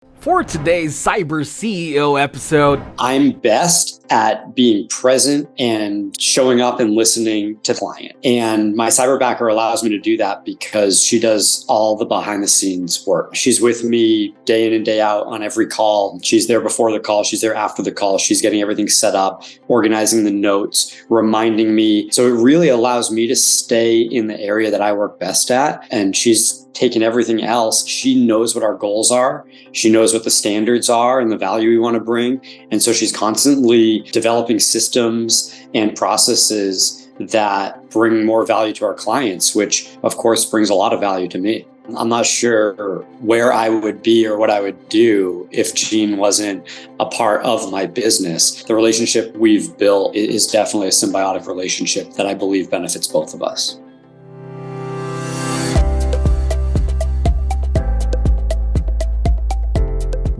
For today's Cyber CEO episode, I'm best at being present and showing up and listening to the client. And my Cyberbacker allows me to do that because she does all the behind the scenes work. She's with me day in and day out on every call. She's there before the call. She's there after the call. She's getting everything set up, organizing the notes, reminding me. So it really allows me to stay in the area that I work best at. And she's taken everything else. She knows what our goals are. She knows what the standards are and the value we want to bring. And so she's constantly developing systems and processes that bring more value to our clients, which of course brings a lot of value to me. I'm not sure where I would be or what I would do if Jean wasn't a part of my business. The relationship we've built is definitely a symbiotic relationship that I believe benefits both of us.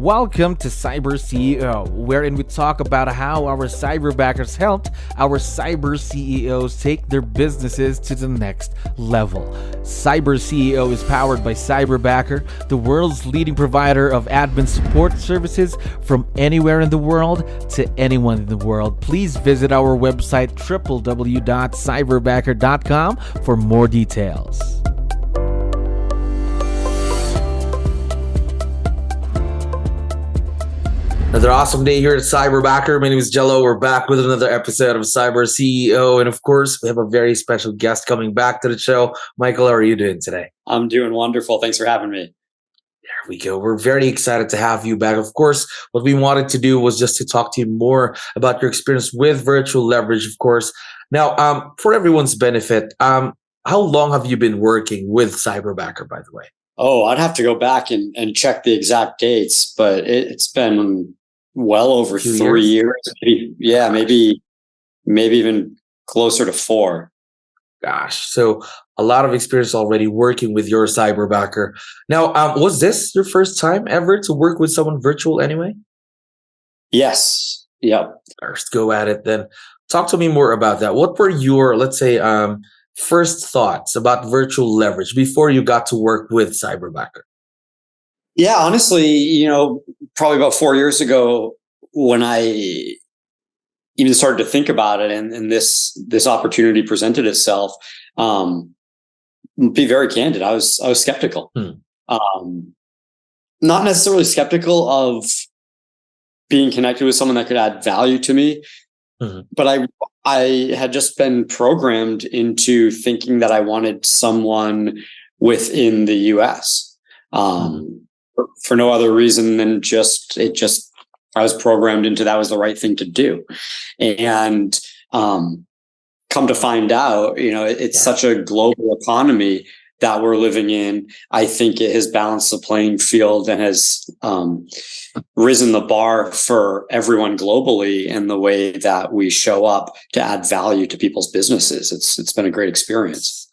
welcome to Cyber CEO, wherein we talk about how our Cyberbackers helped our Cyber CEOs take their businesses to the next level. Cyber CEO is powered by Cyberbacker, the world's leading provider of admin support services from anywhere in the world to anyone in the world. Please visit our website www.cyberbacker.com for more details. Another awesome day here at Cyberbacker. My name is Jello. We're back with another episode of Cyber CEO. And of course, we have a very special guest coming back to the show. Michael, how are you doing today? I'm doing wonderful. Thanks for having me. There we go. We're very excited to have you back. Of course, what we wanted to do was just to talk to you more about your experience with virtual leverage, of course. Now, for everyone's benefit, how long have you been working with Cyberbacker, by the way? Oh, I'd have to go back and check the exact dates, but it's been well over 3 years. Maybe even closer to 4. Gosh, so a lot of experience already working with your Cyberbacker. Now, was this your first time ever to work with someone virtual anyway? Yes. Yep. First, go at it then. Talk to me more about that. What were your, let's say, first thoughts about virtual leverage before you got to work with Cyberbacker? Yeah, honestly, probably about 4 years ago when I even started to think about it and this opportunity presented itself, be very candid, I was skeptical. Not necessarily skeptical of being connected with someone that could add value to me, but I had just been programmed into thinking that I wanted someone within the US. For no other reason than I was programmed into that was the right thing to do. And come to find out, it's such a global economy that we're living in. I think it has balanced the playing field and has risen the bar for everyone globally in the way that we show up to add value to people's businesses. It's been a great experience.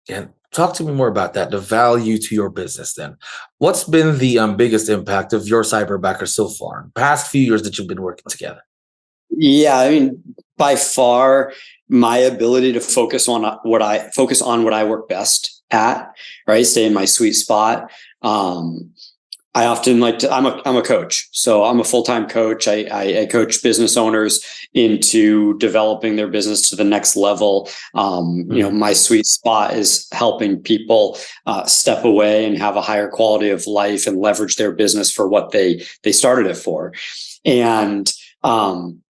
Yeah. Talk to me more about that, the value to your business then. What's been the biggest impact of your Cyberbacker so far in the past few years that you've been working together? Yeah, I mean, by far, my ability to focus on what I work best at, right? Stay in my sweet spot. I often I'm a coach. So I'm a full-time coach. I coach business owners into developing their business to the next level. My sweet spot is helping people step away and have a higher quality of life and leverage their business for what they started it for. And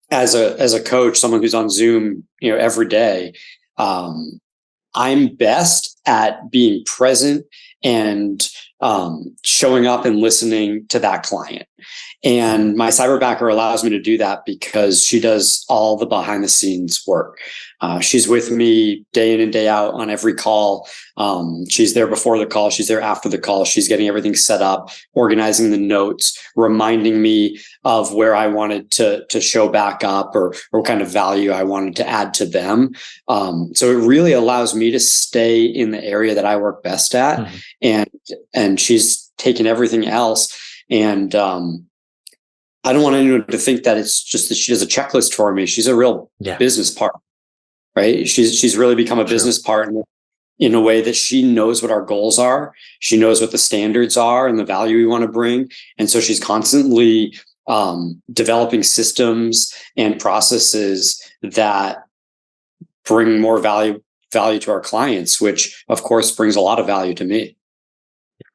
as a coach, someone who's on Zoom, every day, I'm best at being present and showing up and listening to that client. And my Cyberbacker allows me to do that because she does all the behind the scenes work. She's with me day in and day out on every call. She's there before the call. She's there after the call. She's getting everything set up, organizing the notes, reminding me of where I wanted to show back up or what kind of value I wanted to add to them. So it really allows me to stay in the area that I work best at. And she's taken everything else. And I don't want anyone to think that it's just that she does a checklist for me. She's a real business partner, right? She's really become a business partner. in a way that she knows what our goals are. She knows what the standards are and the value we want to bring. And so she's constantly developing systems and processes that bring more value to our clients, which of course brings a lot of value to me.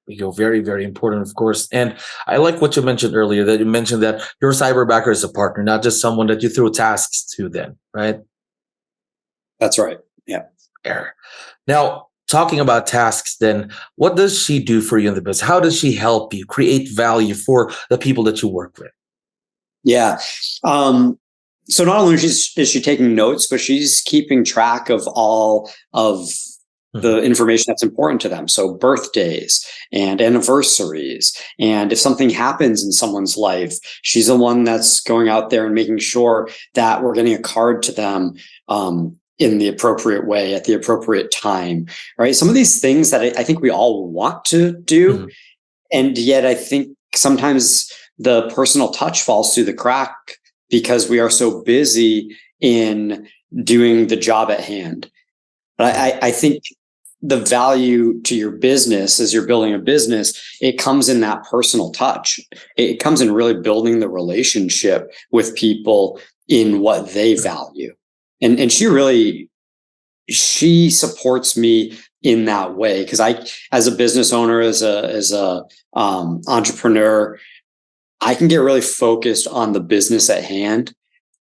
We go very, very important, of course. And I like what you mentioned earlier, that you mentioned that your cyberbacker is a partner, not just someone that you throw tasks to then, right? That's right. Yeah. There. Now, talking about tasks, then, what does she do for you in the business? How does she help you create value for the people that you work with? Yeah. So not only is she taking notes, but she's keeping track of all of the information that's important to them. So birthdays and anniversaries. And if something happens in someone's life, she's the one that's going out there and making sure that we're getting a card to them in the appropriate way at the appropriate time, right? Some of these things that I think we all want to do. And yet I think sometimes the personal touch falls through the crack because we are so busy in doing the job at hand. But I think the value to your business as you're building a business, it comes in that personal touch. It comes in really building the relationship with people in what they value. And she supports me in that way. Cause as a business owner, as a entrepreneur, I can get really focused on the business at hand.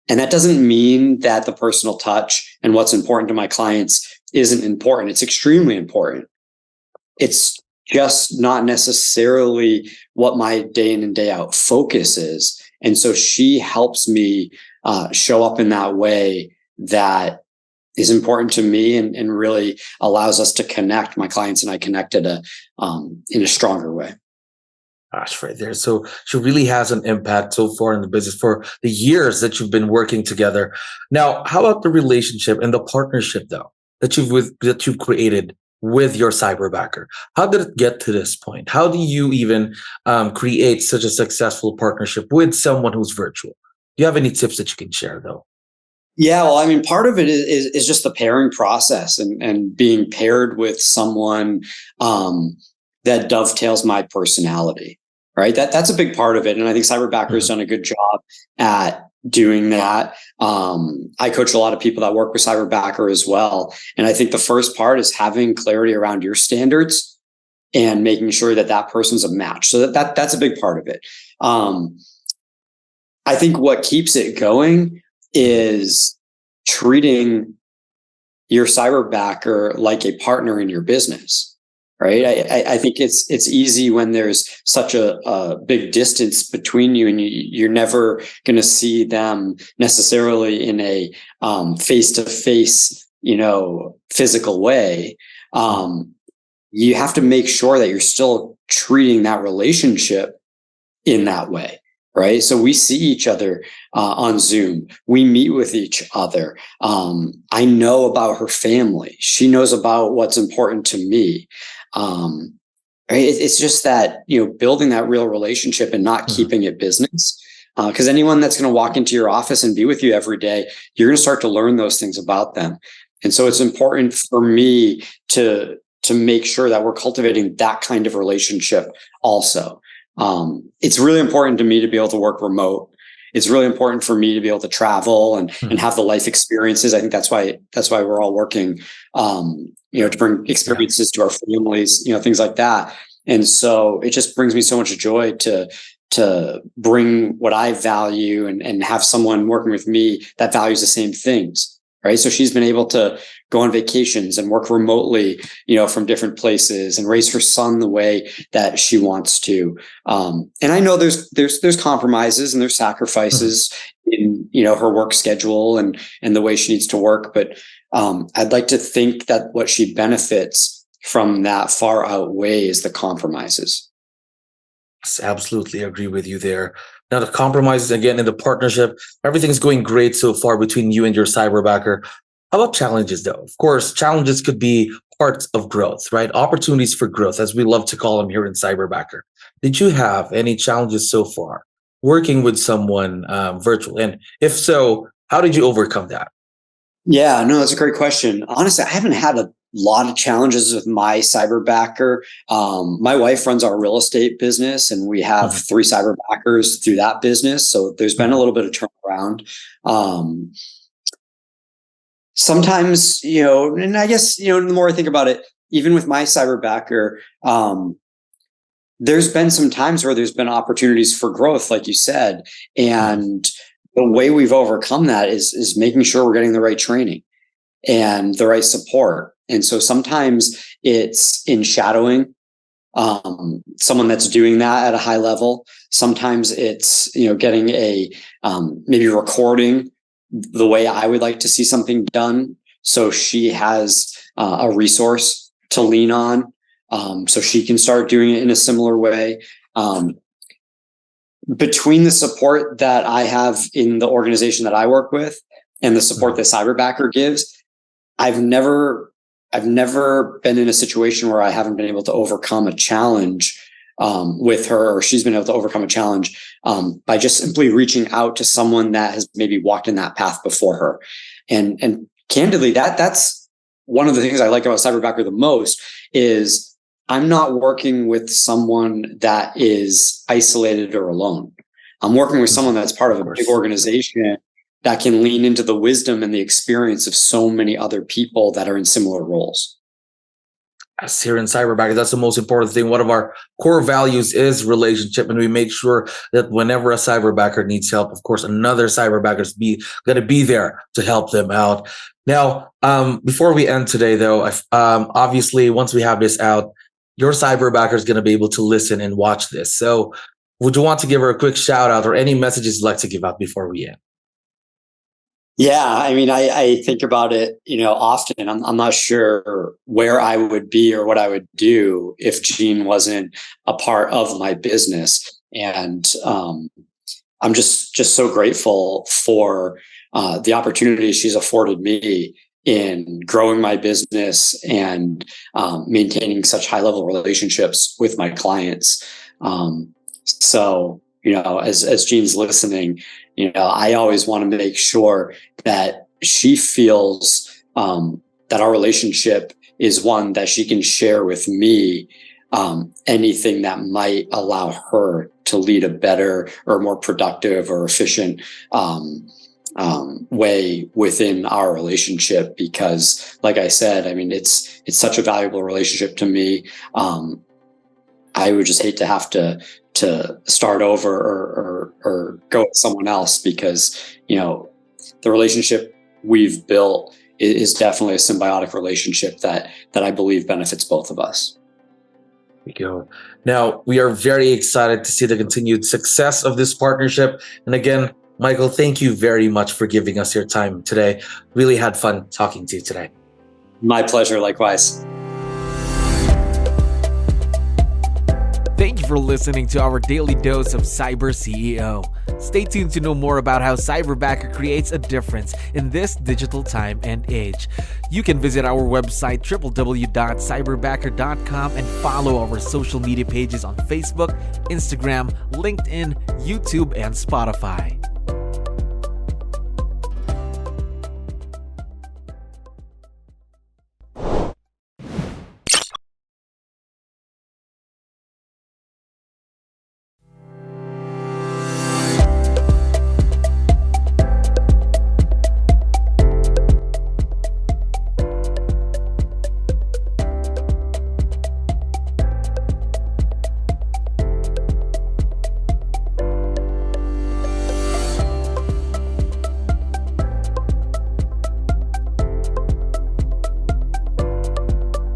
And that doesn't mean that the personal touch and what's important to my clients isn't important. It's extremely important. It's just not necessarily what my day in and day out focus is. And so she helps me show up in that way that is important to me and really allows us to connect, my clients and I connect in a stronger way. Gosh, right there. So she really has an impact so far in the business for the years that you've been working together. Now, how about the relationship and the partnership, though, that you've created with your cyberbacker? How did it get to this point? How do you even create such a successful partnership with someone who's virtual? Do you have any tips that you can share, though? Yeah, well, I mean, part of it is just the pairing process and being paired with someone that dovetails my personality, right? That's a big part of it. And I think Cyberbacker has done a good job at doing that. I coach a lot of people that work with Cyberbacker as well. And I think the first part is having clarity around your standards and making sure that person's a match. So that's a big part of it. I think what keeps it going is treating your cyberbacker like a partner in your business, right? I think it's easy when there's such a big distance between you and you're never going to see them necessarily in a face-to-face, physical way. You have to make sure that you're still treating that relationship in that way. Right. So we see each other on Zoom. We meet with each other. I know about her family. She knows about what's important to me. Right? It's just that, building that real relationship and not keeping it business. Because anyone that's going to walk into your office and be with you every day, you're going to start to learn those things about them. And so it's important for me to make sure that we're cultivating that kind of relationship also. It's really important to me to be able to work remote. It's really important for me to be able to travel and have the life experiences. I think that's why we're all working, to bring experiences to our families, things like that. And so it just brings me so much joy to bring what I value and have someone working with me that values the same things. Right. So she's been able to go on vacations and work remotely, from different places and raise her son the way that she wants to. And I know there's compromises and there's sacrifices in, her work schedule and the way she needs to work. But I'd like to think that what she benefits from that far outweighs the compromises. Yes, absolutely agree with you there. Now, the compromises, again, in the partnership, everything's going great so far between you and your cyberbacker. How about challenges, though? Of course, challenges could be parts of growth, right? Opportunities for growth, as we love to call them here in Cyberbacker. Did you have any challenges so far working with someone virtual? And if so, how did you overcome that? Yeah, no, that's a great question. Honestly, I haven't had lot of challenges with my Cyberbacker. My wife runs our real estate business, and we have 3 Cyberbackers through that business. So there's been a little bit of turnaround. Sometimes, and I guess, the more I think about it, even with my Cyberbacker, there's been some times where there's been opportunities for growth, like you said. And the way we've overcome that is making sure we're getting the right training and the right support. And so sometimes it's in shadowing someone that's doing that at a high level. Sometimes it's, getting maybe recording the way I would like to see something done, so she has a resource to lean on, so she can start doing it in a similar way. Between the support that I have in the organization that I work with and the support that Cyberbacker gives, I've never been in a situation where I haven't been able to overcome a challenge with her, or she's been able to overcome a challenge by just simply reaching out to someone that has maybe walked in that path before her. And candidly, that's one of the things I like about Cyberbacker the most is I'm not working with someone that is isolated or alone. I'm working with someone that's part of a big organization that can lean into the wisdom and the experience of so many other people that are in similar roles. Us here in Cyberbacker, that's the most important thing. One of our core values is relationship, and we make sure that whenever a Cyberbacker needs help, of course, another Cyberbacker is going to be there to help them out. Now, before we end today, though, obviously, once we have this out, your Cyberbacker is going to be able to listen and watch this. So would you want to give her a quick shout out or any messages you'd like to give out before we end? Yeah, I mean, I think about it, often. I'm not sure where I would be or what I would do if Jean wasn't a part of my business. And I'm just so grateful for the opportunity she's afforded me in growing my business and maintaining such high level relationships with my clients. So, as Jean's listening, I always want to make sure that she feels that our relationship is one that she can share with me anything that might allow her to lead a better or more productive or efficient way within our relationship. Because, like I said, I mean, it's such a valuable relationship to me. I would just hate to have to start over or go with someone else, because, the relationship we've built is definitely a symbiotic relationship that I believe benefits both of us. There you go. Now, we are very excited to see the continued success of this partnership. And again, Michael, thank you very much for giving us your time today. Really had fun talking to you today. My pleasure, likewise. Thank you for listening to our daily dose of Cyber CEO. Stay tuned to know more about how Cyberbacker creates a difference in this digital time and age. You can visit our website www.cyberbacker.com and follow our social media pages on Facebook, Instagram, LinkedIn, YouTube, and Spotify.